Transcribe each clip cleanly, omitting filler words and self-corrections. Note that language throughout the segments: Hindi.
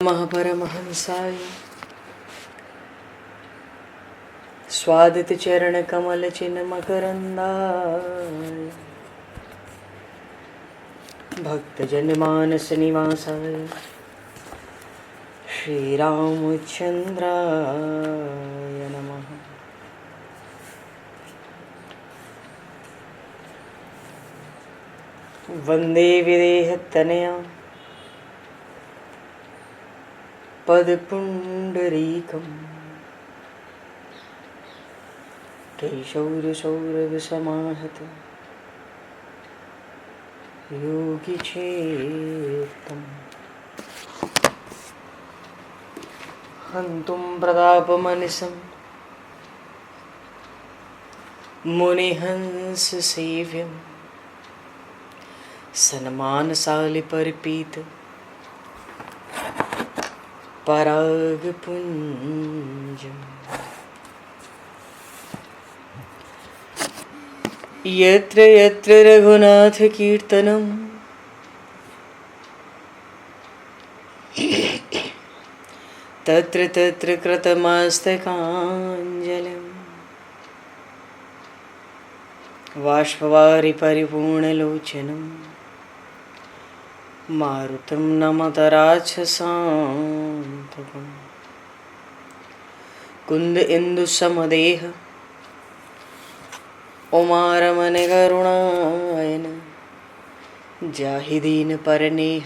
महापरमहंसाय स्वादित चरण कमल चिन्ह मकरंदाय भक्तजन मानस निवासाय श्री रामचंद्राय नमः। वंदे विदेहतनया पदपुंडरीकं केशौरसौरभसमाहत योगिचेतं हन्तुं प्रतापमनिशं मुनिहंससेव्यं सन्मानशालिपरिपीत परागपुञ्जम् यत्र यत्र रघुनाथकीर्तनं तत्र तत्र कृतमस्तकाञ्जलिं बाष्पवारि परिपूर्णलोचनं मारुतं नमत राक्षसान्तकं कुन्द इंदुसमदेह उमारमण करुणायन जाहि दीन परनेह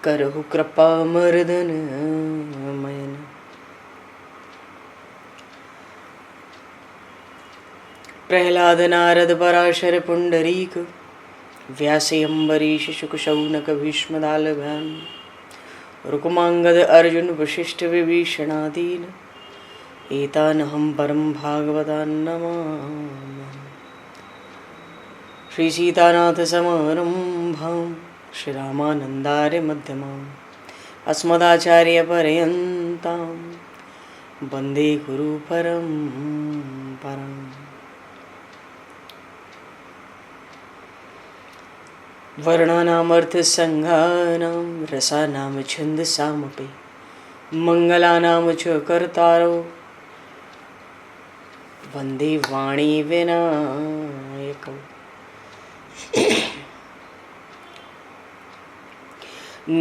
करहु कृपा मर्दन मयन। प्रहलाद नारद पराशर पुंडरीक व्यासे अम्बरीश शुक शौनक भीष्मदालभ्यां रुक्मांगद अर्जुन वशिष्ठ विभीषणादीन एतानहं परं भागवतान् नमामि। श्री सीतानाथ समारंभां श्री रामानन्दार्य मध्यमाम् अस्मदाचार्य पर्यन्तां वन्दे गुरु परम्पराम्। वर्णानामर्थसंज्ञानां रसानां छन्दसामपि मङ्गलानां च कर्तारो वन्दे वाणी विनायकौ।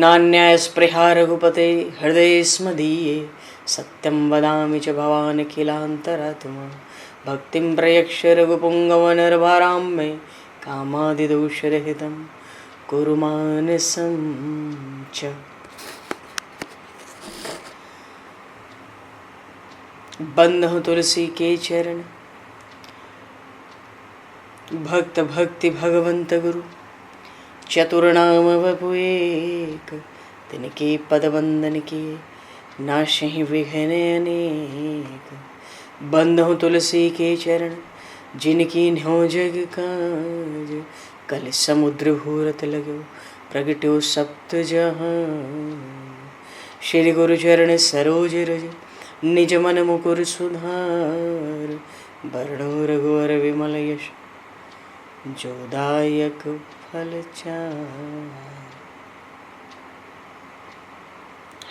नान्यायस्पृहा रघुपते हृदये स्मदीये सत्यं वदामि च भवान् अखिलान्तरात्मा भक्तिं प्रयक्ष रघुपुङ्गवनर्वरां मे कामादिदोषरहितं कुरु मानसं च। बंधु तुलसी के चरण भक्त भक्ति भगवंत गुरु चतुर्नाम वपु एक तिनके पद वंदन के नाशहि विघ्न अनेक। बंधु तुलसी के चरण जिनकी न्यो जग काज कल समुद्र घूरत लगो प्रगट्यो सप्त जहां। श्री गुरु चरण सरोज रज निज मन मुकुर सुधार वर्णो रघुवर विमल यश जोदायक फल चार।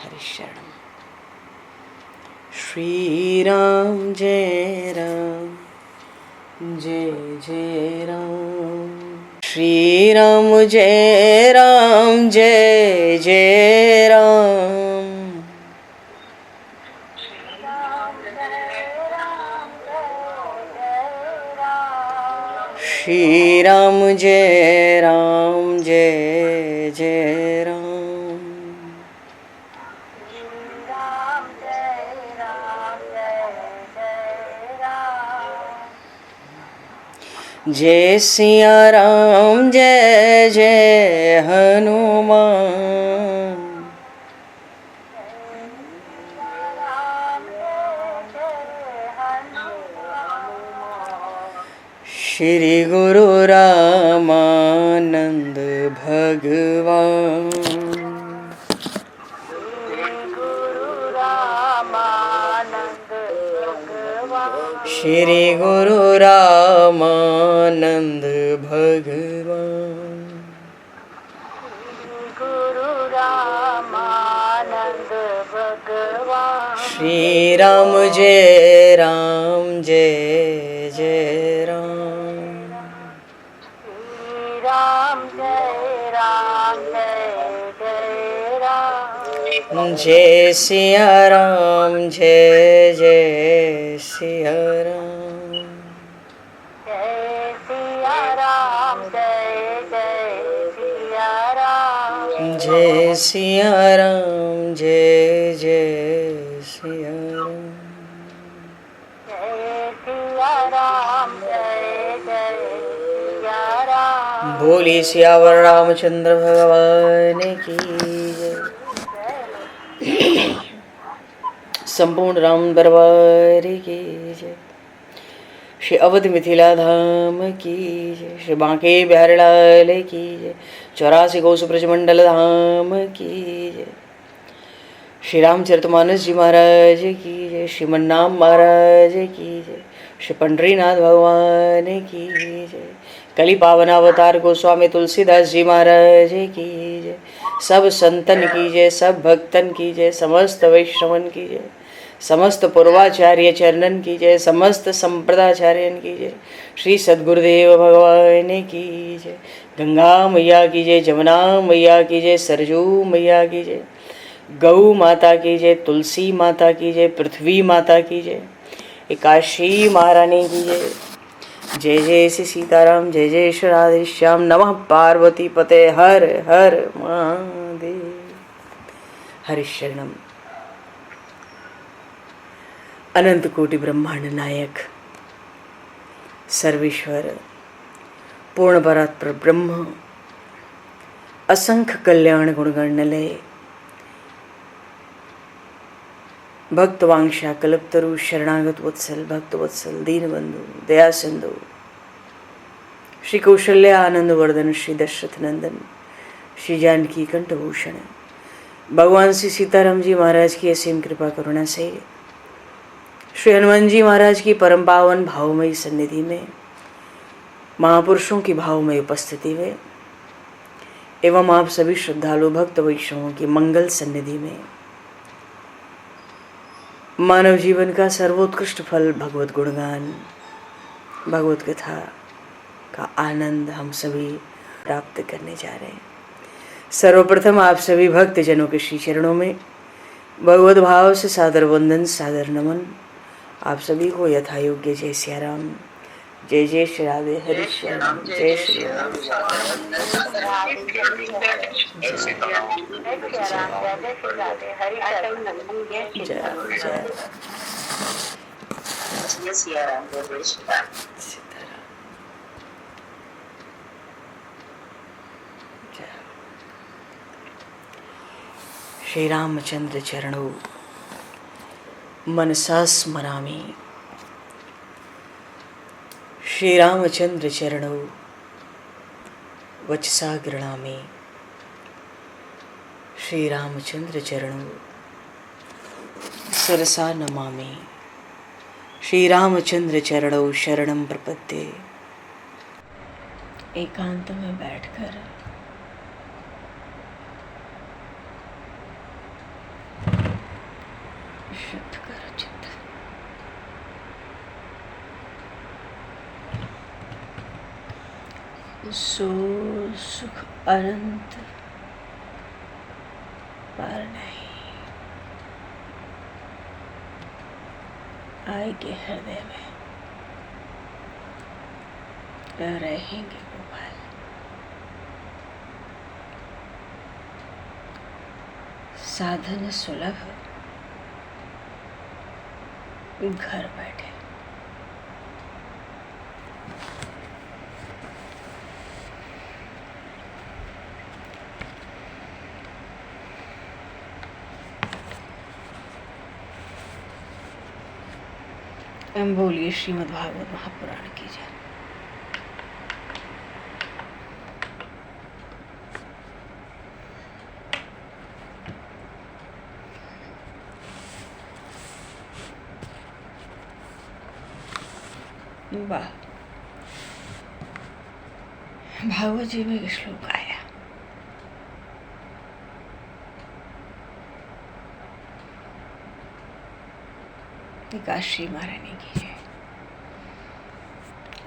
हरि शरण। श्री राम जय राम जय जय राम। श्री राम जय राम जय जय राम। श्री राम जय राम जय जय राम। जय सिया राम जय जय हनुमान। श्री गुरु रामानंद भगवान। श्री गुरु रामानंद भगवान। श्री राम जय राम जय जय राम। राम जय राम जय जय राम। जय सिया राम जय जय सिया राम। जय सिया राम जय जय सिया राम। जय सिया राम जय जय सिया राम। जय सिया राम जय जय सिया राम। बोली सियावर रामचंद्र भगवान की जय। संपूर्ण राम दरबार की जय। श्री अवध मिथिला धाम की जय। श्री बांके बिहारी लाल की जय। 84 कोस ब्रजमंडल धाम की जय। श्री रामचरितमानस जी महाराज की जय। श्रीमन्नाम महाराज की जय। श्री पंडरीनाथ भगवान की जय। कली पावन अवतार गोस्वामी तुलसीदास जी महाराज की जय। सब संतन की जय, सब भक्तन की जय, समस्त वैष्णवन की जय, समस्त पूर्वाचार्य चरणन की जय, समस्त संप्रदाचार्यन की जय। श्री सद्गुरुदेव भगवान की जय। गंगा मैया की जय, जमुना मैया की जय, सरजू मैया की जय, गौ माता की जय, तुलसी माता की जय, पृथ्वी माता की जय, एकाशी महारानी की जय। जय जय श्री सीताराम, जय जय श्री राधे श्याम। नमः पार्वती पते हर हर महादेव। हरिशरणम। अनंत कोटि ब्रह्मांड नायक सर्वेश्वर पूर्ण परात्पर ब्रह्म असंख्य कल्याण गुणगणलय भक्तवांशा कल्पतरु शरणागत वत्सल भक्तवत्सल दीनबंधु दया सिंधु श्री कौशल्य आनंद वर्धन श्री दशरथ नंदन श्री जानकी कंठभूषण भगवान श्री सीताराम जी महाराज की असीम कृपा करुणा से श्री हनुमान जी महाराज की परम पावन भावमयी सन्निधि में महापुरुषों की भावमयी उपस्थिति में एवं आप सभी श्रद्धालु भक्त वैष्णवों की मंगल सन्निधि में मानव जीवन का सर्वोत्कृष्ट फल भगवत गुणगान भगवत कथा का आनंद हम सभी प्राप्त करने जा रहे हैं। सर्वप्रथम आप सभी भक्त जनों के श्री चरणों में भगवत भाव से सादर वंदन सादर नमन। आप सभी को यथा योग्य जय सिया राम, जय जय श्री राधे हरि श्याम, जय श्री राम। श्री रामचंद्र चरणों मनसा स्मरामि। श्री रामचंद्र चरणों वचसा गृणामि। श्री रामचंद्र चरणों सरसा नमामि। श्री रामचंद्र चरणों शरणं प्रपद्ये। एकांत में बैठकर शुद्ध करो चित्त। सो सुख अनंत पार नहीं आएंगे हृदय में, रहेंगे गोपाल। साधन सुलभ घर बैठे। हम बोलिए श्रीमद् भागवत महापुराण की जय। वाह, भागवत जी में एक श्लोक आया, काशी महारानी की जय।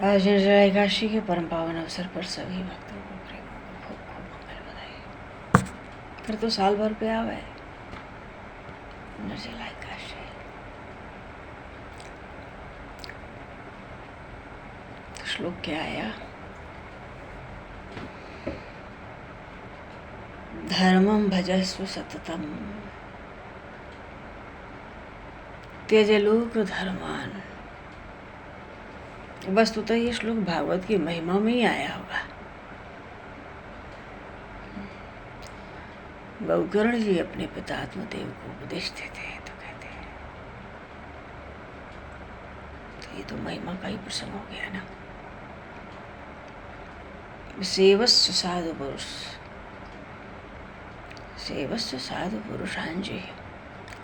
आज निर्जला एकादशी के परम पावन अवसर पर सभी भक्तों को प्रेम खूब खूब मंगल बधाई। फिर तो साल भर पे आवे निर्जला एकादशी। श्लोक क्या आया? धर्मं भजस्व सततम त्यज लोक धर्मान। वस्तुतः ये श्लोक भागवत की महिमा में ही आया होगा। गौकर्ण जी अपने पिता आत्मदेव को उपदेश देते हैं तो कहते हैं, तो ये तो महिमा का ही प्रसंग हो गया ना। सेवस्व साधु पुरुष, सेवस्व साधु पुरुषांजी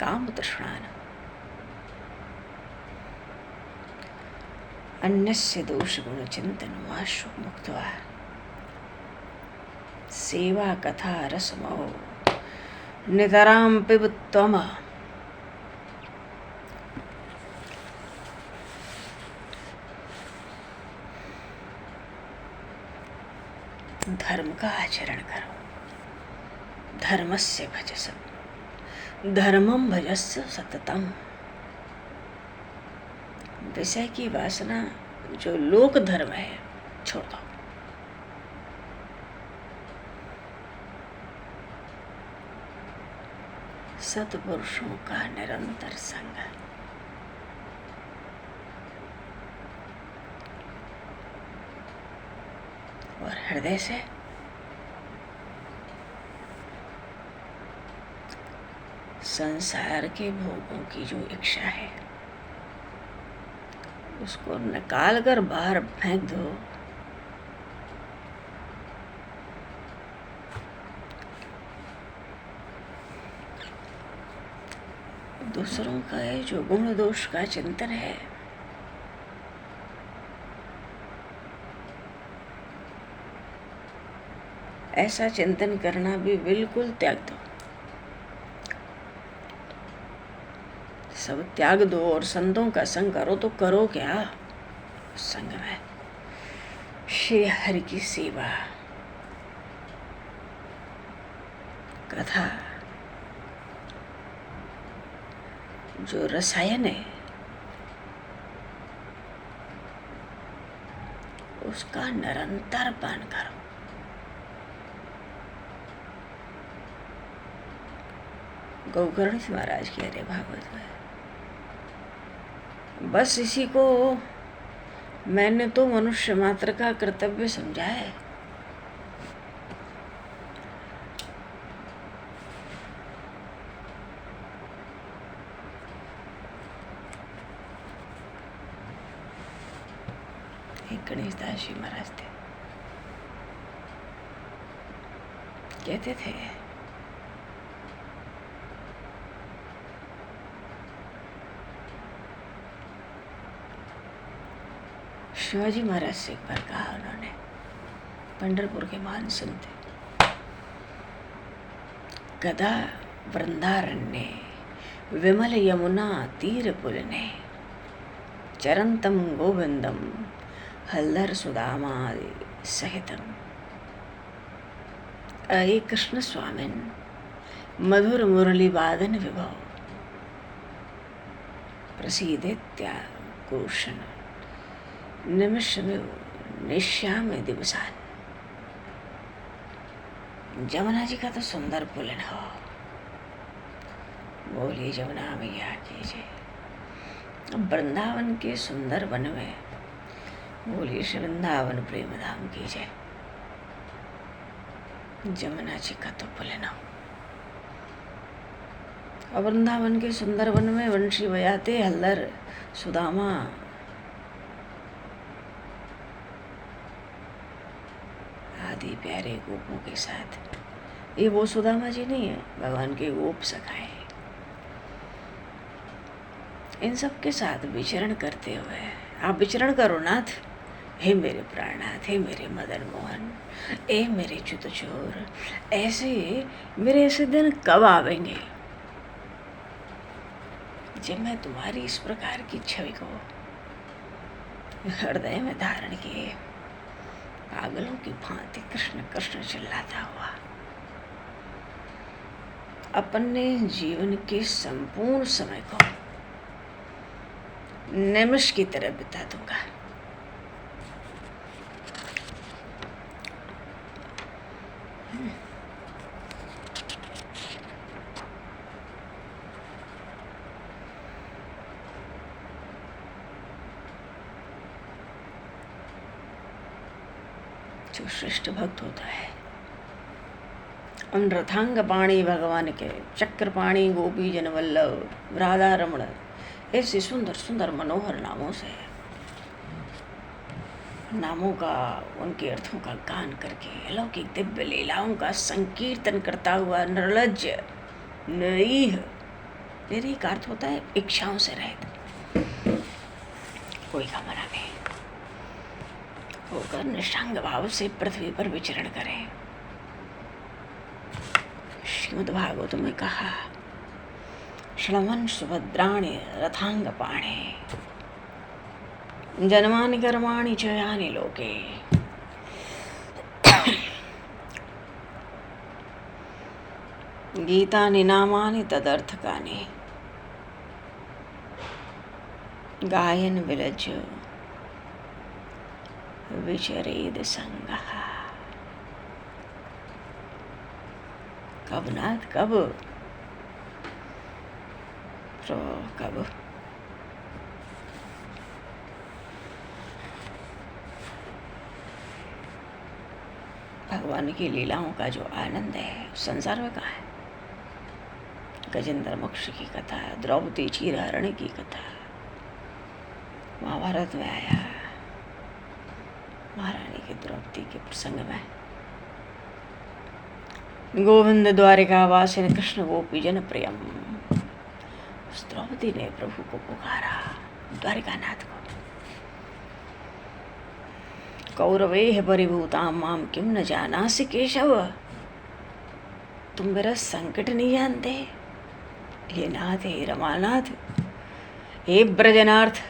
काम तृष्णान अन्यस्य दोष गुण चिंतन वाशु मुक्त्वा सेवा कथा रसमो नितराम पिबत्वम। धर्म का आचरण करो। धर्मस्य भजस धर्मम भजस्य सततम। विषय की वासना जो लोक धर्म है छोड़ दो। सत्पुरुषों का निरंतर संग। और हृदय से संसार के भोगों की जो इच्छा है उसको निकाल कर बाहर फेंक दो। दूसरों का जो गुण दोष का चिंतन है ऐसा चिंतन करना भी बिल्कुल त्याग दो। सब त्याग दो और संतों का संग करो तो करो क्या? संग में श्री हरि की सेवा, कथा, जो रसायन है उसका निरंतर पान करो। गौकर्ण महाराज कह रहे भागवत में, बस इसी को मैंने तो मनुष्य मात्र का कर्तव्य समझा है। एक गणेश दास जी महाराज थे, कहते थे शिवाजी महाराज से एक बार कहा उन्होंने, पंढरपुर के महान संत गदा वृंदारण्य विमल यमुना तीर पुलने चरंतम गोविंदम हल्दर सुदामा सहितम। अये कृष्ण स्वामिन मधुर मुरली वादन विभव प्रसीदेत्या कोशन निमिष में निश्याम दिवसान। जमुना जी का तो सुंदर पुलन हो, बोलिए जमुना मैया कीजिए। वृंदावन के सुंदर वन में बोलिए श्री वृंदावन प्रेम धाम कीजिए। जमुना जी का तो पुलन हो। और वृंदावन के सुंदर वन में वंशी बजाते हल्दर सुदामा आदि प्यारे गोपों के साथ। ये वो सुदामा जी नहीं है, भगवान के गोप सखाए। इन सब के साथ विचरण करते हुए आप विचरण करो नाथ। हे मेरे प्राणनाथ, हे मेरे मदन मोहन, ए मेरे च्युत चोर, ऐसे मेरे ऐसे दिन कब आवेंगे? जब मैं तुम्हारी इस प्रकार की छवि को हृदय में धारण किए पागलों की भांति कृष्ण कृष्ण चिल्लाता हुआ अपने जीवन के संपूर्ण समय को निमिष की तरह बिता दूंगा। जो श्रेष्ठ भक्त होता है उन रथांग पाणी भगवान के चक्रपाणी गोपी जन वल्लभ राधा रमण ऐसे सुंदर सुंदर मनोहर नामों से नामों का उनके अर्थों का गान करके अलौकिक दिव्य लीलाओं का संकीर्तन करता हुआ निर्लज्ज निरीह का अर्थ होता है इच्छाओं से रहित कोई का मना नहीं होकर निष्ठांग भाव से पृथ्वी पर विचरण करें। श्रीमद् भागवत में कहा श्रवण सुभद्राणि रथांग पाणे जन्मानि कर्माणि च यानि लोके गीतानि नामानि तदर्थकानि गायन विलज विचरेद संगः। कब नाथ कब तो कब भगवान की लीलाओं का जो आनंद है संसार में कहाँ है। गजेंद्र मोक्ष की कथा, द्रौपदी चीरहरण की कथा महाभारत में आया। महारानी की द्रौपदी के प्रसंग में गोविंद द्वारिका वासिन कृष्ण गोपी जन प्रियम, उस द्रौपदी ने प्रभु को पुकारा द्वारिकानाथ को। कौरवेह परिभूतां माम किम न जानासि केशव, तुम मेरा संकट नहीं जानते हे नाथ, हे रमानाथ, हे ब्रजनाथ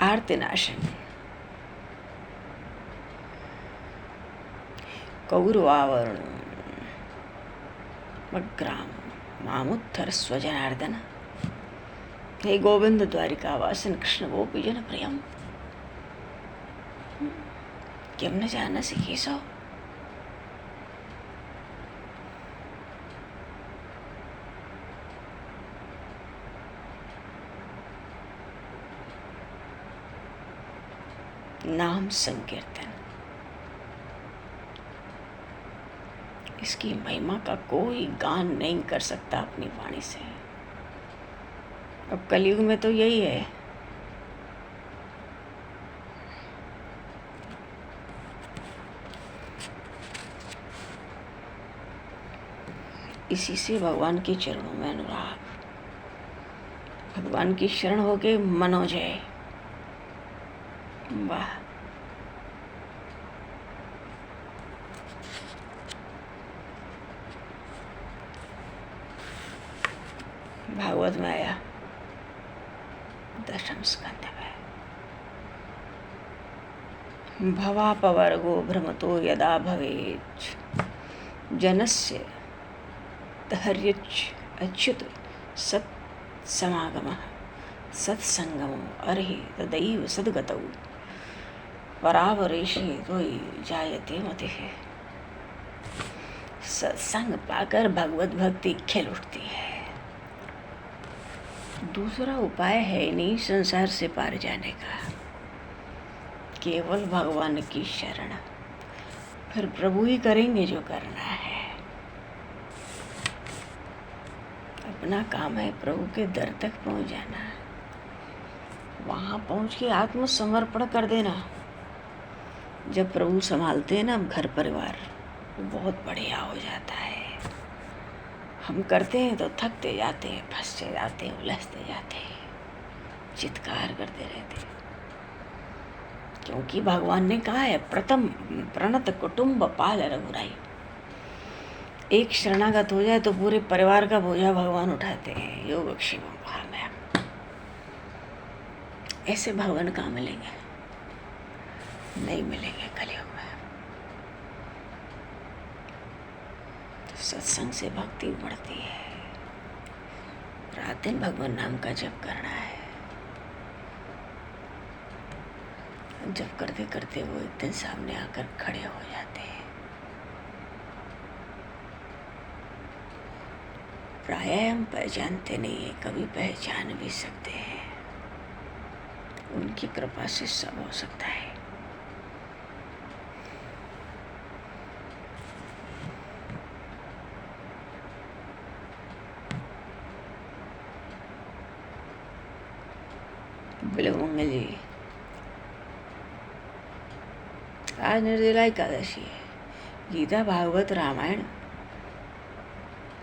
आर्तिनाशन। कौरवावरण मग्राम मामुत्थर स्वजनार्दन, हे गोविंद द्वारिका वासन कृष्ण गोपी जन प्रियम, किम न जानसि केशव। नाम संकीर्तन, इसकी महिमा का कोई गान नहीं कर सकता अपनी वाणी से। अब कलयुग में तो यही है। इसी से भगवान के चरणों में अनुराग, भगवान की शरण होके मनोजय। वाह, भागवत में आया 10वें स्कंध में, भवापवर्गो भ्रमतो यदा भवेत् जनस्य धैर्यच्च अच्युत सत्समागमः सत्संगमो अर्हि तदैव सद्गतौ परावरेशे त्वयि जायते मतिः। सत्संग पाकर भगवत भक्ति खिल उठती है। दूसरा उपाय है नहीं संसार से पार जाने का, केवल भगवान की शरण। फिर प्रभु ही करेंगे जो करना है। अपना काम है प्रभु के दर तक पहुंच जाना, वहां पहुंच के आत्मसमर्पण कर देना। जब प्रभु संभालते हैं ना घर परिवार, वो बहुत बढ़िया हो जाता है। हम करते हैं तो थकते जाते हैं, फंसते जाते हैं, उलझते जाते हैं, चित्कार करते रहते हैं। क्योंकि भगवान ने कहा है प्रथम प्रणत कुटुंब पाल रघुराई, एक शरणागत हो जाए तो पूरे परिवार का बोझा भगवान उठाते हैं। योग शिवम भाव्याम। ऐसे भगवान कहाँ मिलेंगे? नहीं मिलेंगे कलयुग में। तो सत्संग से भक्ति बढ़ती है। रात दिन भगवान नाम का जप करना है। जप करते करते वो एक दिन सामने आकर खड़े हो जाते हैं। प्राय हम पहचानते नहीं है, कभी पहचान भी सकते हैं। उनकी कृपा से सब हो सकता है। बिल्वमंगल जी, आज निर्जला एकादशी है। गीता भागवत रामायण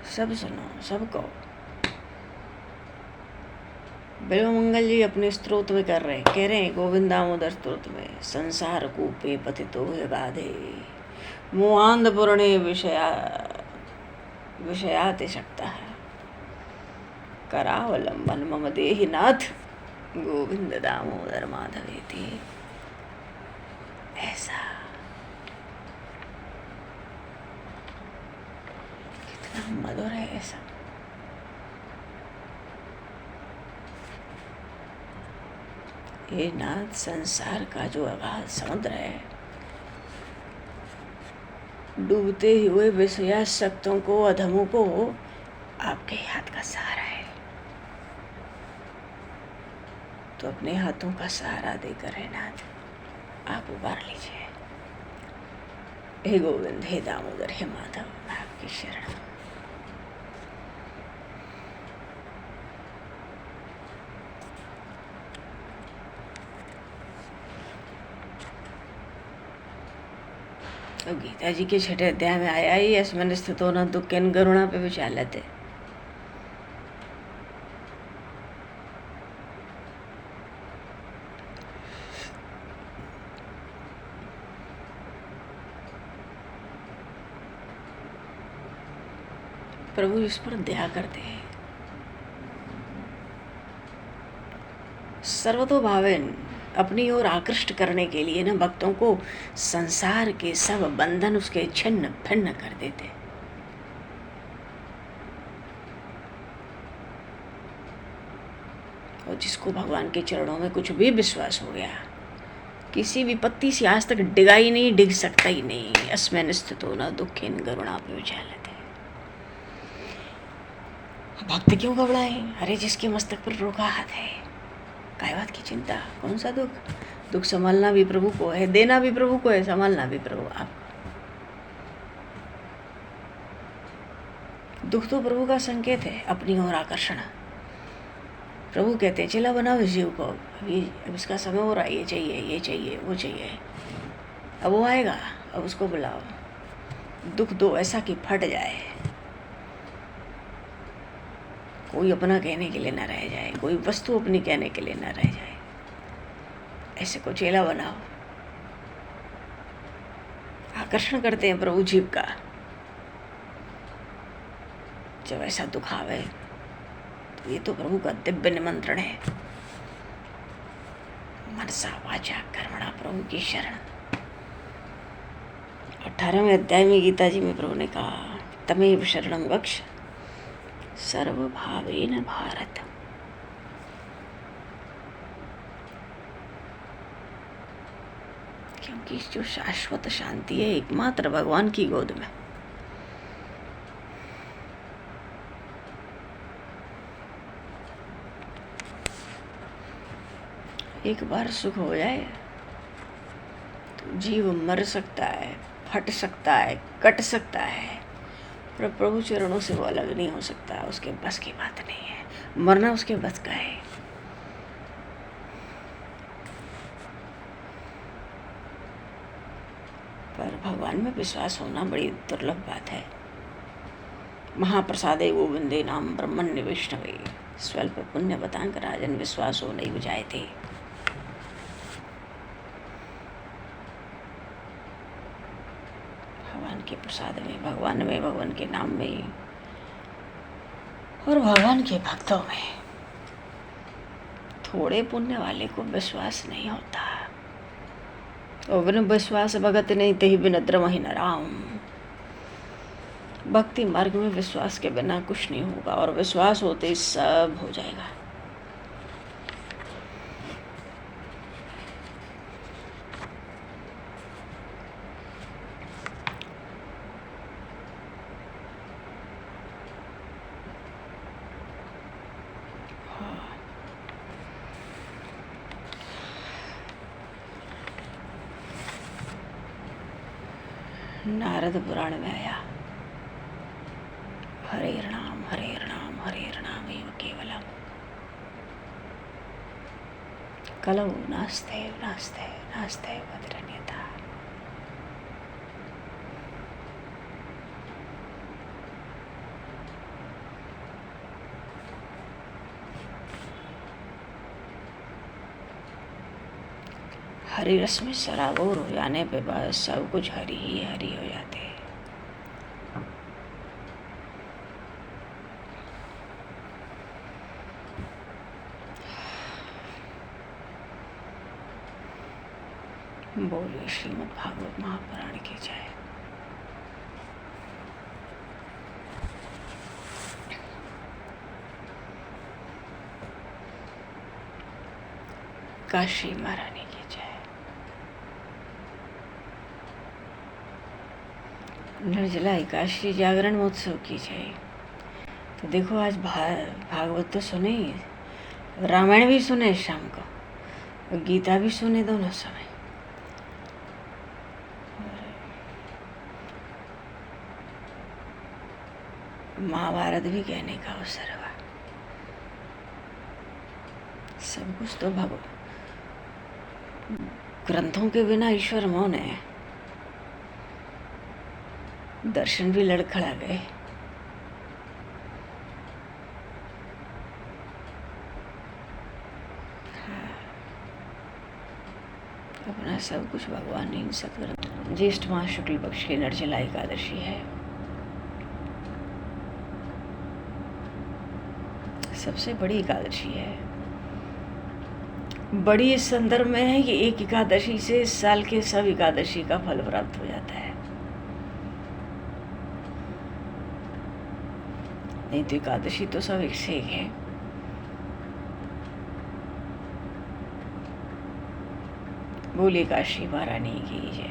सब सुनो, सब कहो। बिल्वमंगल जी अपने स्तोत्र में कह रहे हैं गोविंद दामोदर स्तोत्र में, संसार कूपे पतितो है गाधे मोहांध पुरणे विषयाति शक्ता है करावलंबन मम देहि नाथ गोविंद दामोदर माधवेति। ऐसा कितना मधुर है ऐसा। ये नाथ, संसार का जो अगाध समुद्र है, डूबते हुए विषयासक्तों को, अधमों को आपके हाथ का सहारा है। तो अपने हाथों का सहारा देकर है नाथ, आप उबार लीजिए। हे गोविंद, हे दामोदर, हे माधव, मैं आपकी शरण हूं। तो गीता जी के 6 अध्याय में आया ही अस्मिन् स्थितो न दुःखेन करुणा पे विचाल्यते। प्रभु इस पर दया करते हैं। सर्वतोभावेन अपनी ओर आकृष्ट करने के लिए न भक्तों को संसार के सब बंधन उसके छिन्न भिन्न कर देते। और जिसको भगवान के चरणों में कुछ भी विश्वास हो गया, किसी विपत्ति से आज तक डिगा ही नहीं, डिग सकता ही नहीं। अस्मिन् स्थितो न दुःखेन करुणापि विचाल्यते। भक्त क्यों घबराए? अरे जिसके मस्तक पर रोका हाथ है, काय बात की चिंता, कौन सा दुख? दुख संभालना भी प्रभु को है, देना भी प्रभु को है, संभालना भी प्रभु आप। दुख तो प्रभु का संकेत है, अपनी ओर आकर्षण। प्रभु कहते हैं चला बनाओ इस जीव को, अब इसका समय हो रहा है, ये चाहिए, ये चाहिए, वो चाहिए, अब वो आएगा, अब उसको बुलाओ। दुख दो ऐसा कि फट जाए, कोई अपना कहने के लिए न रह जाए, कोई वस्तु अपनी कहने के लिए न रह जाए। ऐसे को चेला बनाओ। आकर्षण करते हैं प्रभु जीव का। जब ऐसा दुख आवे तो ये तो प्रभु का दिव्य निमंत्रण है। मनसा वाचा कर्मणा प्रभु की शरण। 18वें अध्याय में गीता जी में प्रभु ने कहा तमेव शरणं वक्ष सर्वभावेन भारत। क्योंकि जो शाश्वत शांति है एकमात्र भगवान की गोद में। एक बार सुख हो जाए तो जीव मर सकता है, फट सकता है, कट सकता है, पर प्रभु चरणों से वो अलग नहीं हो सकता। उसके बस की बात नहीं है, मरना उसके बस का है। पर भगवान में विश्वास होना बड़ी दुर्लभ बात है। महाप्रसादे गोविंदे नाम ब्रह्मण्य वैष्णवे स्वल्प पुण्य बतांक राजन विश्वास हो नहीं बुझाए थे। भगवान के प्रसाद में, भगवान के नाम में और भगवान के भक्तों में। थोड़े पुण्य वाले को विश्वास नहीं होता, और बिन विश्वास भगत नहीं तेहि बिन द्रमहि न राम। भक्ति मार्ग में विश्वास के बिना कुछ नहीं होगा, और विश्वास होते ही सब हो जाएगा। नारद पुराण में आया, हरे नाम एव केवलम, कलौ नास्तेव गतिरन्यथा। हरी रस में सराबोर हो जाने पे बस सब कुछ हरी ही हरी हो जाते हैं। बोलिए श्रीमद् भागवत महापुराण की जय। काशी महारानी की जय। निर्जला एकादशी जागरण महोत्सव की जय। तो देखो आज भागवत तो सुने, रामायण भी सुने शाम को, और गीता भी सुने दोनों समय। महाभारत भी कहने का अवसर हुआ। सब कुछ तो ग्रंथों के बिना ईश्वर मौन है। दर्शन भी लड़खड़ा गए। अपना सब कुछ भगवान ने हिंसक कर। ज्येष्ठ मास शुक्ल पक्ष की निर्जला एकादशी है। सबसे बड़ी एकादशी है। बड़ी इस संदर्भ में है कि एक एकादशी से इस साल के सब एकादशी का फल प्राप्त हो जाता है। नहीं तो एकादशी तो सब एक से एक है। बोलिए काशी महारानी की जय।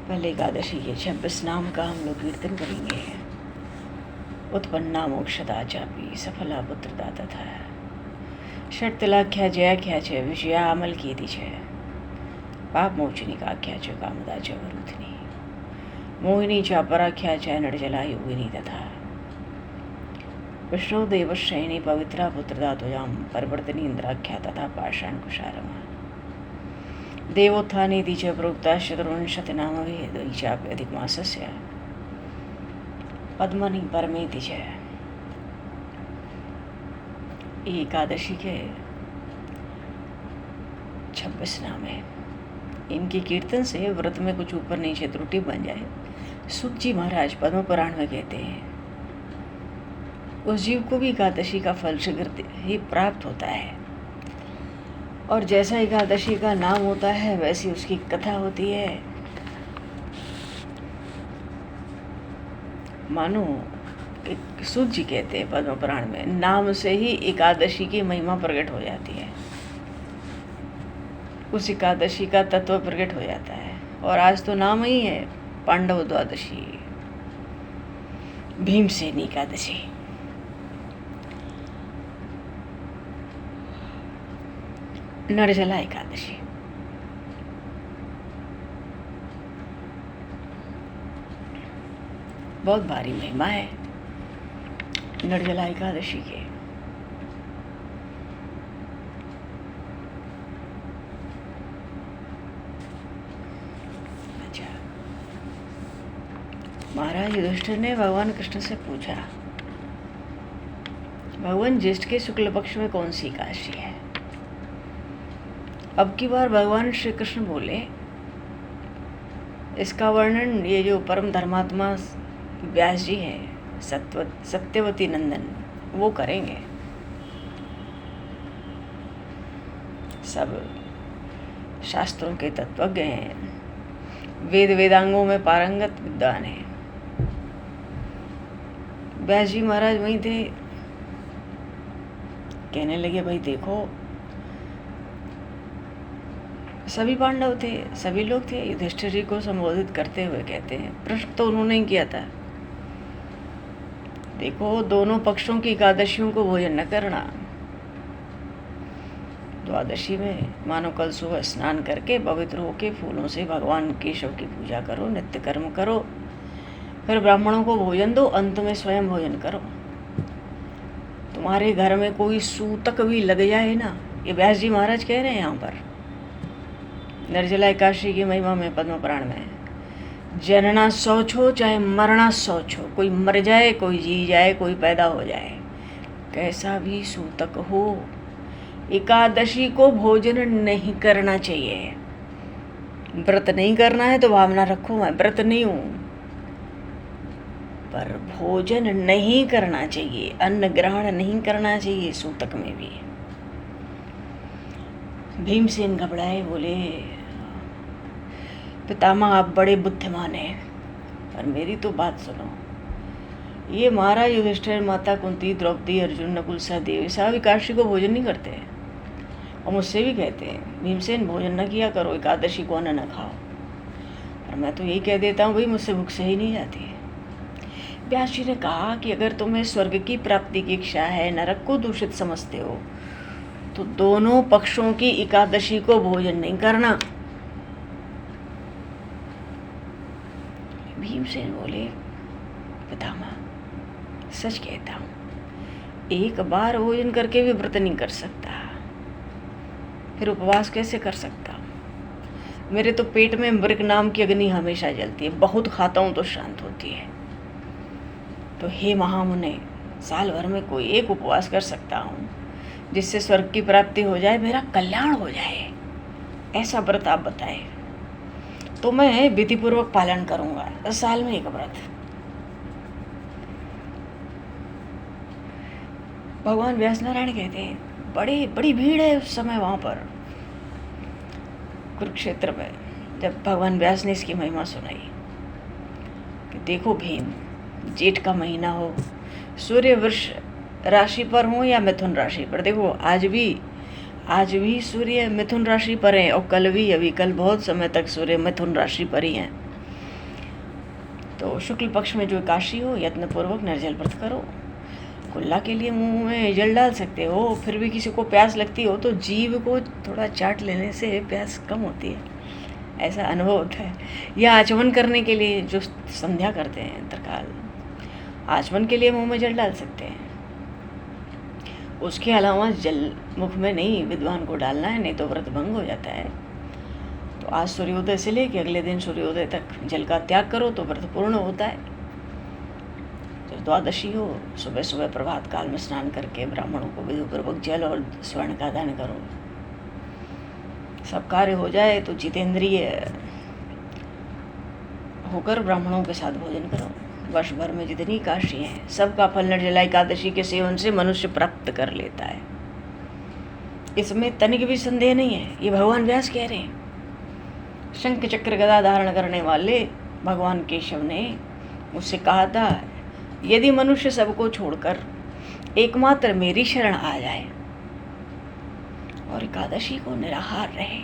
पहले एकादशी के 26 नाम का हम लोग कीर्तन करेंगे। उत्पन्ना मोक्षदा चापी सफला पुत्रदा तथा षट्तिलाख्या जयाख्या च विजया अमल की च पाप मोचनी काख्या च कामदा च वरुधनी मोहिनी च अपराख्या च निर्जला योगिनी तथा विष्णु देवश्रेणी पवित्रा पुत्रदा त्वयाम परिवर्तनी इंद्राख्या तथा पाषाण कुशारमा देवोत्थानेति च प्रोक्ता शतरुंशति नाम वेद चाप्य अधिक मासस्य पद्मनि परमेति च। एकादशी के 26 नाम है। इनके कीर्तन से व्रत में कुछ ऊपर नीचे त्रुटि बन जाए, सुत जी महाराज पद्म पुराण में कहते हैं, उस जीव को भी एकादशी का फल शीघ्र ही प्राप्त होता है। और जैसा एकादशी का नाम होता है वैसी उसकी कथा होती है। मानो सूत जी कहते हैं पद्म पुराण में, नाम से ही एकादशी की महिमा प्रकट हो जाती है, उस एकादशी का तत्व प्रकट हो जाता है। और आज तो नाम ही है पांडव द्वादशी, भीमसेन एकादशी। निर्जला एकादशी बहुत भारी महिमा है निर्जला एकादशी के। अच्छा, महाराज युधिष्ठिर ने भगवान कृष्ण से पूछा, भगवान ज्येष्ठ के शुक्ल पक्ष में कौन सी एकादशी है? अब की बार भगवान श्री कृष्ण बोले, इसका वर्णन ये जो परम धर्मात्मा व्यास जी हैं, सत्यवती नंदन, वो करेंगे। सब शास्त्रों के तत्वज्ञ हैं, वेद वेदांगों में पारंगत विद्वान हैं। व्यास जी महाराज वहीं थे, कहने लगे भाई देखो, सभी पांडव थे, सभी लोग थे। युधिष्ठिर जी को संबोधित करते हुए कहते हैं, प्रश्न तो उन्होंने ही किया था, देखो दोनों पक्षों की एकादशियों को भोजन न करना। द्वादशी में मानो कल सुबह स्नान करके पवित्र होके फूलों से भगवान केशव की पूजा करो, नित्य कर्म करो, फिर ब्राह्मणों को भोजन दो, अंत में स्वयं भोजन करो। तुम्हारे घर में कोई सूतक भी लग जाए ना, ये व्यास जी महाराज कह रहे हैं यहाँ पर निर्जला एकादशी की महिमा में, पद्म पुराण में, जनना सोच हो चाहे मरना सोच हो, कोई मर जाए, कोई जी जाए, कोई पैदा हो जाए, कैसा भी सूतक हो, एकादशी को भोजन नहीं करना चाहिए। व्रत नहीं करना है तो भावना रखो मैं व्रत नहीं हूँ, पर भोजन नहीं करना चाहिए, अन्न ग्रहण नहीं करना चाहिए सूतक में भी। भीमसेन घबराए, बोले पितामह आप बड़े बुद्धिमान हैं, पर मेरी तो बात सुनो। ये महाराज युधिष्ठिर, माता कुंती, द्रौपदी, अर्जुन, नकुल, सहदेव सब एकादशी को भोजन नहीं करते हैं, और मुझसे भी कहते हैं भीमसेन भोजन न किया करो, एकादशी को अन्न न खाओ, पर मैं तो यही कह देता हूँ भाई मुझसे भूख सही नहीं जाती है। व्यास जी ने कहा कि अगर तुम्हें स्वर्ग की प्राप्ति की इच्छा है, नरक को दूषित समझते हो, तो दोनों पक्षों की एकादशी को भोजन नहीं करना। भीमसेन बोले पितामह सच कहता हूँ, एक बार भोजन करके भी व्रत नहीं कर सकता, फिर उपवास कैसे कर सकता? मेरे तो पेट में मृग नाम की अग्नि हमेशा जलती है, बहुत खाता हूँ तो शांत होती है। तो हे महामुने, साल भर में कोई एक उपवास कर सकता हूँ जिससे स्वर्ग की प्राप्ति हो जाए, मेरा कल्याण हो जाए, ऐसा व्रत आप बताएं तो मैं विधिपूर्वक पालन करूंगा। 10 साल में एक व्रत। भगवान व्यास नारायण कहते हैं बड़ी भीड़ है उस समय वहां पर कुरुक्षेत्र में, जब भगवान व्यास ने इसकी महिमा सुनाई कि देखो भीम, जेठ का महीना हो, सूर्य वृष राशि पर हो या मिथुन राशि पर, देखो आज भी सूर्य मिथुन राशि पर है, और कल भी, अभी कल बहुत समय तक सूर्य मिथुन राशि पर ही है। तो शुक्ल पक्ष में जो एकादशी हो, यत्न पूर्वक निर्जल व्रत करो। कुल्ला के लिए मुंह में जल डाल सकते हो, फिर भी किसी को प्यास लगती हो तो जीभ को थोड़ा चाट लेने से प्यास कम होती है, ऐसा अनुभव होता है। या आचमन करने के लिए जो संध्या करते हैं अंतरकाल, आचमन के लिए मुंह में जल डाल सकते हैं। उसके अलावा जल मुख में नहीं विद्वान को डालना है, नहीं तो व्रत भंग हो जाता है। तो आज सूर्योदय से लेकर अगले दिन सूर्योदय तक जल का त्याग करो तो व्रत पूर्ण होता है। जब द्वादशी हो, सुबह सुबह प्रभात काल में स्नान करके ब्राह्मणों को विधिपूर्वक जल और स्वर्ण का दान करो। सब कार्य हो जाए तो जितेंद्रिय होकर ब्राह्मणों के साथ भोजन करो। वर्ष भर में जितनी एकादशी हैं, सबका फल निर्जला एकादशी के सेवन से मनुष्य प्राप्त कर लेता है, इसमें तनिक भी संदेह नहीं है। ये भगवान व्यास कह रहे हैं। शंख चक्र गदा धारण करने वाले भगवान केशव ने मुझसे कहा था, यदि मनुष्य सबको छोड़कर एकमात्र मेरी शरण आ जाए और एकादशी को निराहार रहे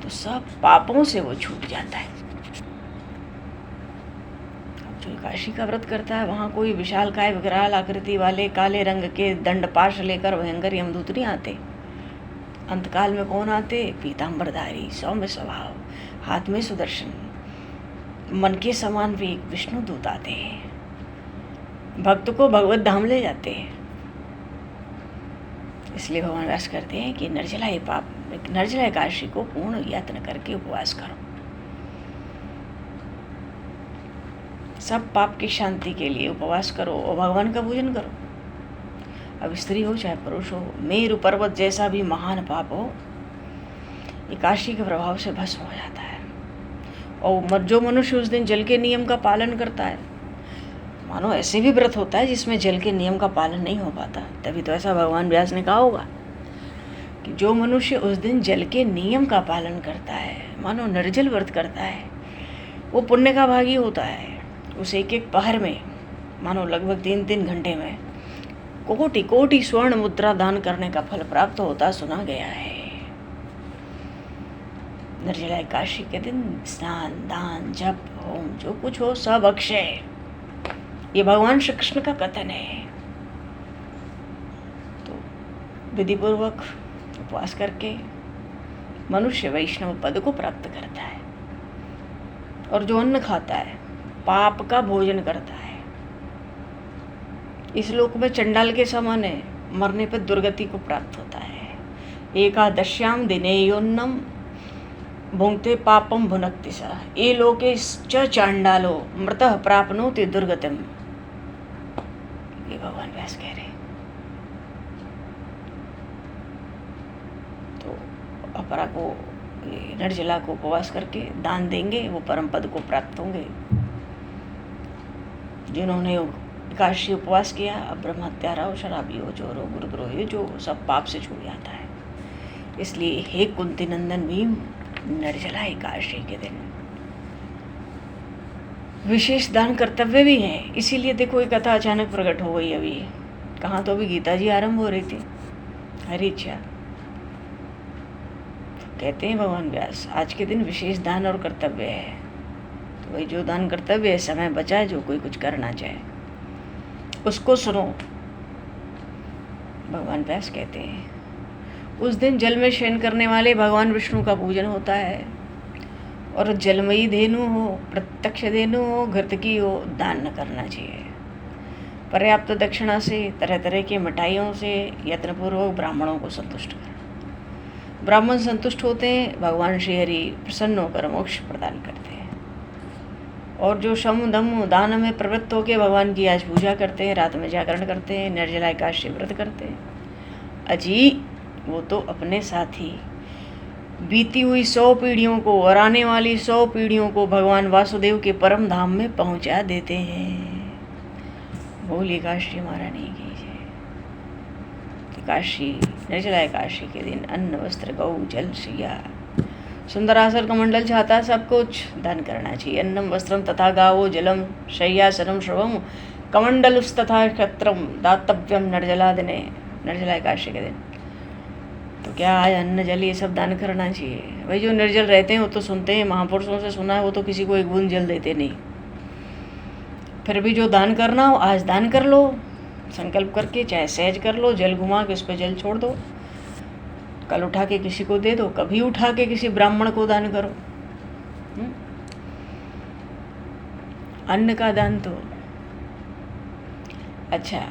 तो सब पापों से वो छूट जाता है। जो एकादशी का व्रत करता है, वहाँ कोई विशालकाय विकराल आकृति वाले काले रंग के दंडपाश लेकर भयंकर यमदूत नहीं आते। अंतकाल में कौन आते? पीताम्बरधारी, सौम्य स्वभाव, हाथ में सुदर्शन, मन के समान भी एक विष्णु दूत आते हैं, भक्त को भगवत धाम ले जाते हैं। इसलिए भगवान व्यास करते हैं कि निर्जला एकादशी को पूर्ण यत्न करके उपवास करो। सब पाप की शांति के लिए उपवास करो और भगवान का पूजन करो। अब स्त्री हो चाहे पुरुष हो, मेरु पर्वत जैसा भी महान पाप हो, एकादशी के प्रभाव से भस्म हो जाता है। और जो मनुष्य उस दिन जल के नियम का पालन करता है, मानो ऐसे भी व्रत होता है जिसमें जल के नियम का पालन नहीं हो पाता, तभी तो ऐसा भगवान व्यास ने कहा होगा कि जो मनुष्य उस दिन जल के नियम का पालन करता है, मानो निर्जल व्रत करता है, वो पुण्य का भागी होता है। उस एक एक पहर में, मानो लगभग 3-3 घंटे में कोटि कोटि स्वर्ण मुद्रा दान करने का फल प्राप्त होता सुना गया है। निर्जला एकादशी के दिन स्नान, दान, जप, होम जो कुछ हो सब अक्षय, ये भगवान श्री कृष्ण का कथन है। तो विधिपूर्वक उपवास करके मनुष्य वैष्णव पद को प्राप्त करता है, और जो अन्न खाता है पाप का भोजन करता है, इस लोक में चंडाल के समान है, मरने पर दुर्गति को प्राप्त होता है। एकादश्याम दिने योन्नम भुंक्ते पापम भुनक्ति स ये लोके च चांडालो मृतः प्राप्नोति दुर्गतिम, ये भगवान व्यास कह रहे। तो अपरा को, निर्जला को उपवास करके दान देंगे, वो परम पद को प्राप्त होंगे। जिन्होंने एकादशी उपवास किया, अब ब्रह्म हत्यारा हो, शराबी हो, चोर हो, गुरुद्रोही जो सब पाप से छूट जाता है। इसलिए हे कुंती नंदन भीम, निर्जला एकादशी के दिन विशेष दान कर्तव्य भी है। इसीलिए देखो ये कथा अचानक प्रकट हो गई अभी, कहाँ तो अभी गीता जी आरंभ हो रही थी। हरी इच्छा कहते हैं भगवान व्यास, आज के दिन विशेष दान और कर्तव्य है। तो वही जो दान कर्तव्य है, समय बचा है, जो कोई कुछ करना चाहे उसको सुनो। भगवान व्यास कहते हैं उस दिन जल में शयन करने वाले भगवान विष्णु का पूजन होता है, और जलमयी धेनु हो, प्रत्यक्ष धेनु हो, घृतकी हो, दान न करना चाहिए। पर्याप्त दक्षिणा से, तरह तरह के मिठाइयों से यत्नपूर्वक ब्राह्मणों को संतुष्ट कर। ब्राह्मण संतुष्ट होते हैं, भगवान श्री हरि प्रसन्न होकर मोक्ष प्रदान करते हैं। और जो शम दम दान में प्रवृत्त होकर भगवान की आज पूजा करते हैं, रात में जागरण करते हैं, निर्जला एकादशी व्रत करते हैं, अजी वो तो अपने साथ ही बीती हुई 100 पीढ़ियों को और आने वाली 100 पीढ़ियों को भगवान वासुदेव के परम धाम में पहुंचा देते हैं। बोलिए एकादशी महारानी की जय। एकादशी, निर्जला एकादशी के दिन अन्न, वस्त्र, गौ, जल, शैया, सुंदरासन कमंडल चाहता सब कुछ दान करना चाहिए। अन्नम वस्त्रम तथा गावो जलम शय्यासनम श्रवम कमंडलुस तथा क्षत्रम दातव्यम निर्जला दिने, निर्जला एकादशी के दिन तो क्या आज अन्न जल ये सब दान करना चाहिए। भाई जो निर्जल रहते हैं वो तो सुनते हैं, महापुरुषों से सुना है, वो तो किसी को एक बूंद जल देते नहीं। फिर भी जो दान करना हो आज दान कर लो, संकल्प करके, चाहे सहज कर लो, जल घुमा के उस पर जल छोड़ दो, कल उठा के किसी को दे दो, कभी उठा के किसी ब्राह्मण को दान करो। अन्न का दान तो अच्छा।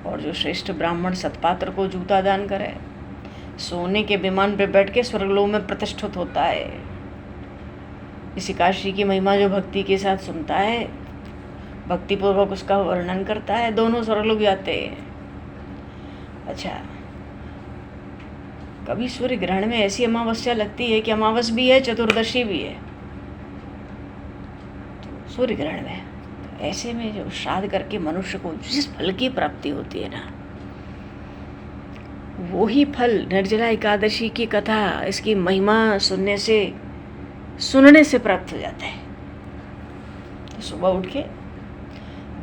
और जो श्रेष्ठ ब्राह्मण सतपात्र को जूता दान करे, सोने के विमान पे बैठ के स्वर्गलोक में प्रतिष्ठित होता है। इस एकादशी की महिमा जो भक्ति के साथ सुनता है, भक्तिपूर्वक उसका वर्णन करता है, दोनों स्वर्गलोक जाते हैं। अच्छा, कभी सूर्य ग्रहण में ऐसी अमावस्या लगती है कि अमावस भी है, चतुर्दशी भी है। तो सूर्य ग्रहण में ऐसे में जो श्राद्ध करके मनुष्य को जिस फल की प्राप्ति होती है ना, वो ही फल निर्जला एकादशी की कथा, इसकी महिमा सुनने से प्राप्त हो जाता है। तो सुबह उठ के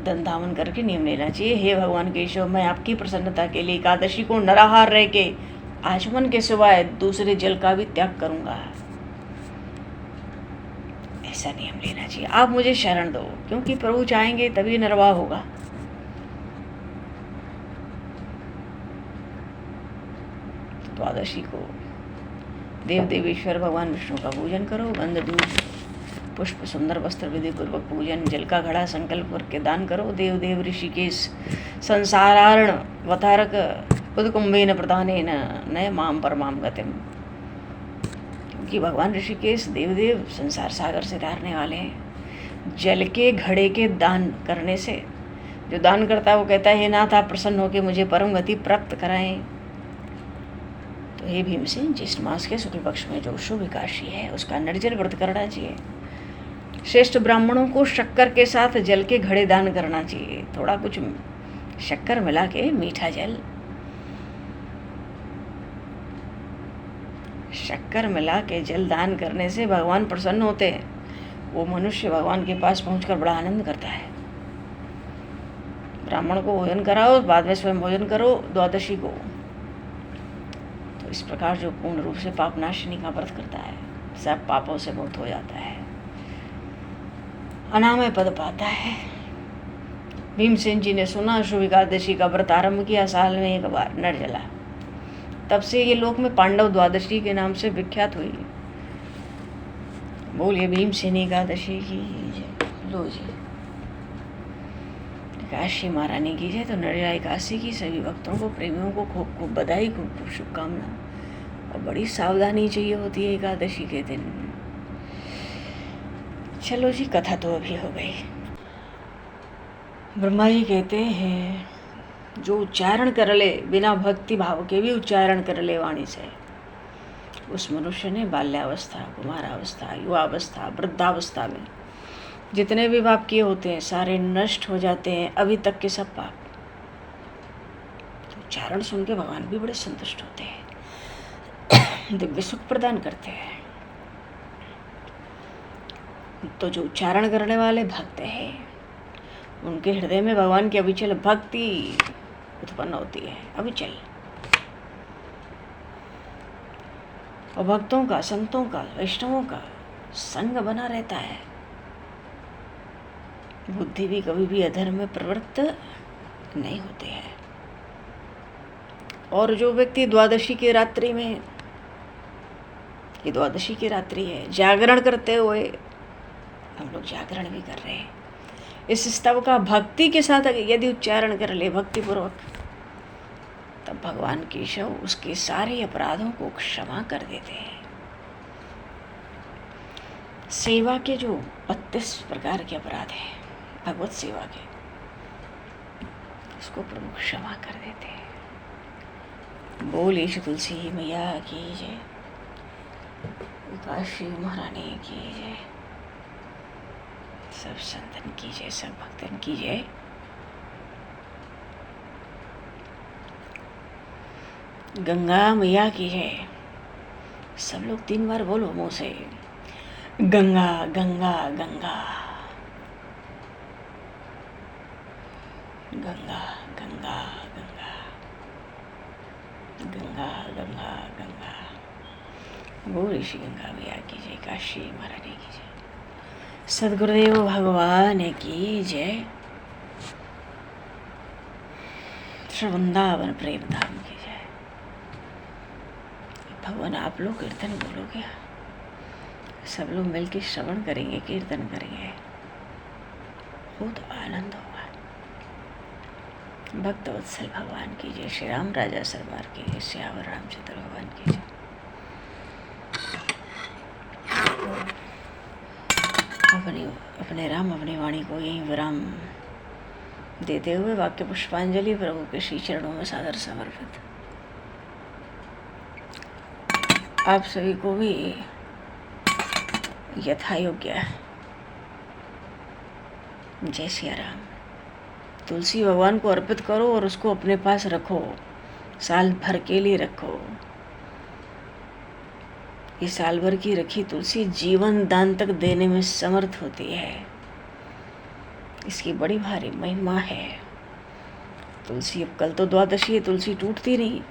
दंत धावन करके नियम लेना चाहिए। हे भगवान केशव, मैं आपकी प्रसन्नता के लिए एकादशी को नराहार रह के आचमन के सिवाय दूसरे जल का भी त्याग करूंगा, ऐसा नियम लेना चाहिए। आप मुझे शरण दो, क्योंकि प्रभु चाहेंगे तभी निर्वाह होगा। द्वादशी को देव देवेश्वर भगवान विष्णु का पूजन करो। गंध, दूध, पुष्प, सुंदर वस्त्र विधि पूर्वक पूजन, जल का घड़ा संकल्प करके दान करो। देव देव ऋषिकेश संसारार्ण वतारक उदकुंभेन प्रधानेन नय माम परमाम गतिम, क्योंकि भगवान ऋषिकेश देवदेव संसार सागर से तारने वाले हैं। जल के घड़े के दान करने से जो दान करता है वो कहता है, हे नाथ आप प्रसन्न होकर मुझे परम गति प्राप्त कराएं। तो हे भीमसेन, ज्येष्ठ मास के शुक्ल पक्ष में जो शुभ एकादशी है उसका निर्जल व्रत करना चाहिए। श्रेष्ठ ब्राह्मणों को शक्कर के साथ जल के घड़े दान करना चाहिए। थोड़ा कुछ शक्कर मिला के मीठा जल, शक्कर मिला के जल दान करने से भगवान प्रसन्न होते हैं। वो मनुष्य भगवान के पास पहुंचकर बड़ा आनंद करता है। ब्राह्मण को भोजन कराओ, बाद में स्वयं भोजन करो द्वादशी को। तो इस प्रकार जो पूर्ण रूप से पापनाशिनी का व्रत करता है सब पापों से मुक्त हो जाता है, अनामय पद पाता है। भीमसेन जी ने सुना, शुभ एकादशी का व्रत आरंभ किया, साल में एक बार निर्जला। तब से ये लोक में पांडव द्वादशी के नाम से विख्यात हुई। बोलिए भीमसेन एकादशी की जय। लो जी, एकादशी महारानी की जय। तो निर्जला एकादशी की सभी भक्तों को, प्रेमियों को खूब खूब बधाई, खूब खूब शुभकामना। और बड़ी सावधानी चाहिए होती है एकादशी के दिन। चलो जी, कथा तो अभी हो गई। ब्रह्मा जी कहते हैं जो उच्चारण कर ले, बिना भक्ति भाव के भी उच्चारण कर ले वाणी से, उस मनुष्य ने बाल्यावस्था, कुमारावस्था, युवावस्था, वृद्धावस्था में जितने भी पाप किए होते हैं सारे नष्ट हो जाते हैं, अभी तक के सब पाप। तो उच्चारण सुन के भगवान भी बड़े संतुष्ट होते हैं, दिव्य सुख प्रदान करते हैं। तो जो उच्चारण करने वाले भक्त हैं उनके हृदय में भगवान की अविचल भक्ति उत्पन्न होती है, अविचल। और भक्तों का, संतों का, वैष्णवों का संग बना रहता है। बुद्धि भी कभी भी अधर्म में प्रवृत्त नहीं होते हैं। और जो व्यक्ति द्वादशी की रात्रि में, ये द्वादशी की रात्रि है, जागरण करते हुए, हम लोग जागरण भी कर रहे हैं, इस स्तव का भक्ति के साथ यदि उच्चारण कर ले भक्तिपूर्वक, तब भगवान केशव उसके सारे अपराधों को क्षमा कर देते हैं। सेवा के जो 32 प्रकार के अपराध हैं भगवत सेवा के, उसको प्रभु क्षमा कर देते हैं। बोले श्री तुलसी मैया की जय, काशी महारानी की जय, सब संतन की जय, सब भक्तन की जय। गंगा मैया की जय। सब लोग 3 बार बोलो मुंह से, गंगा गंगा गंगा, गंगा गंगा गंगा, गंगा गंगा गंगा। बोल श्री गंगा मैया की जय, काशी महारानी की जय, सद्गुरुदेव भगवान की जय, श्री वृंदावन प्रेम धाम की जय। भगवान आप लोग कीर्तन बोलोगे, सब लोग मिलकर श्रवण करेंगे, कीर्तन करेंगे, बहुत आनंद होगा। भक्त वत्सल भगवान की जय, श्री राम राजा सरदार की जय, श्यावर रामचंद्र भगवान की जय। अपने राम अपनी वाणी को यही विराम देते हुए वाक्य पुष्पांजलि प्रभु के श्री चरणों में सादर समर्पित। आप सभी को भी यथा योग्य जय सिया राम। तुलसी भगवान को अर्पित करो और उसको अपने पास रखो, साल भर के लिए रखो। ये साल भर की रखी तुलसी जीवन दान तक देने में समर्थ होती है। इसकी बड़ी भारी महिमा है। तुलसी, अब कल तो द्वादशी है, तुलसी टूटती नहीं।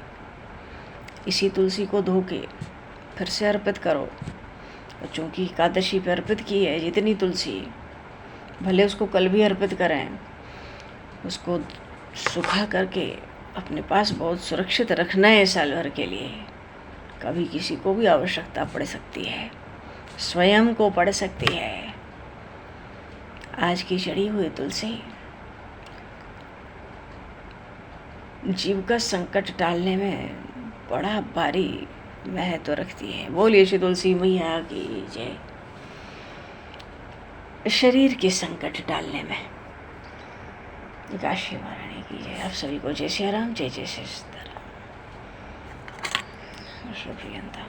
इसी तुलसी को धो के फिर से अर्पित करो। और चूँकि एकादशी पे अर्पित की है जितनी तुलसी, भले उसको कल भी अर्पित करें, उसको सुखा करके अपने पास बहुत सुरक्षित रखना है साल भर के लिए। कभी किसी को भी आवश्यकता पड़ सकती है, स्वयं को पड़ सकती है। आज की चढ़ी हुई तुलसी जीव का संकट टालने में बड़ा भारी महत्व रखती है। बोलिए श्री तुलसी मैया की जय। शरीर के संकट टालने में काशी महारानी की जय। आप सभी को जय श्री राम, जय जय श्री सीताराम। श्रीप्रियन्तां